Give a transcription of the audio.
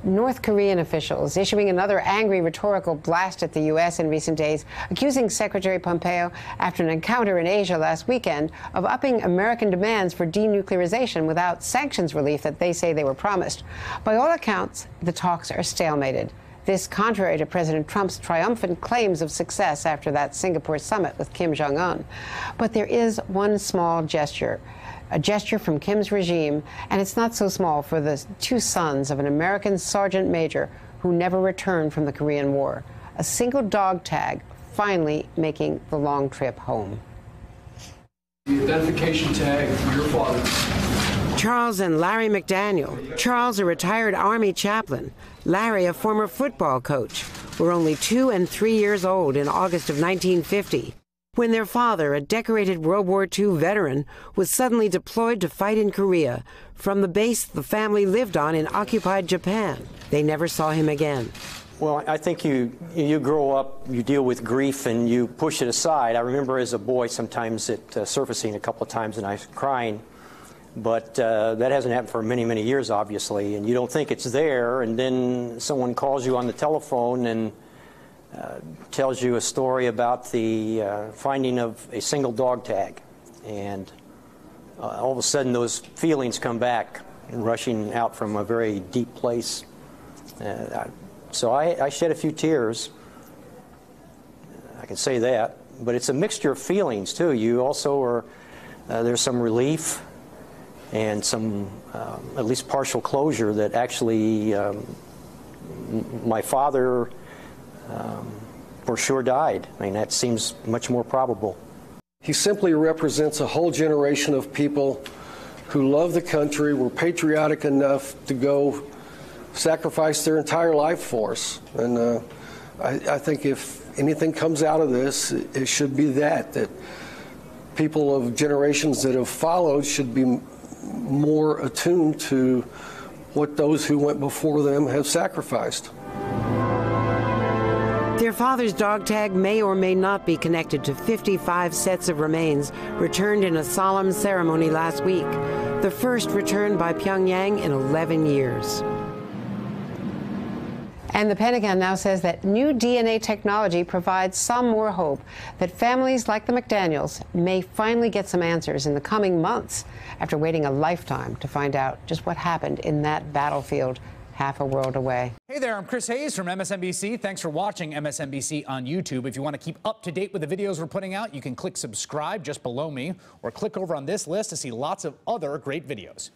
North Korean officials issuing another angry rhetorical blast at the U.S. in recent days, accusing Secretary Pompeo, after an encounter in Asia last weekend, of upping American demands for denuclearization without sanctions relief that they say they were promised. By all accounts, the talks are stalemated. This contrary to President Trump's triumphant claims of success after that Singapore summit with Kim Jong-un. But there is one small gesture. A gesture from Kim's regime, and it's not so small for the two sons of an American sergeant major who never returned from the Korean War. A single dog tag finally making the long trip home. The identification tag for your father. Charles and Larry McDaniel. Charles, a retired Army chaplain. Larry, a former football coach, were only 2 and 3 years old in August of 1950. When their father, a decorated World War II veteran, was suddenly deployed to fight in Korea from the base the family lived on in occupied Japan. They never saw him again. Well, I think you grow up, you deal with grief, and you push it aside. I remember as a boy sometimes it surfacing a couple of times and I was crying, but that hasn't happened for many, many years, obviously, and you don't think it's there, and then someone calls you on the telephone and tells you a story about the finding of a single dog tag, and all of a sudden those feelings come back, rushing out from a very deep place. So I shed a few tears, I can say that, but it's a mixture of feelings too. You also are, there's some relief and some at least partial closure that actually my father for sure died. I mean, that seems much more probable. He simply represents a whole generation of people who love the country, were patriotic enough to go sacrifice their entire life for us. And I think if anything comes out of this, it should be that people of generations that have followed should be more attuned to what those who went before them have sacrificed. Their father's dog tag may or may not be connected to 55 sets of remains returned in a solemn ceremony last week, the first returned by Pyongyang in 11 years. And the Pentagon now says that new DNA technology provides some more hope that families like the McDaniels may finally get some answers in the coming months after waiting a lifetime to find out just what happened in that battlefield half a world away. Hey there, I'm Chris Hayes from MSNBC. Thanks for watching MSNBC on YouTube. If you want to keep up to date with the videos we're putting out, you can click subscribe just below me or click over on this list to see lots of other great videos.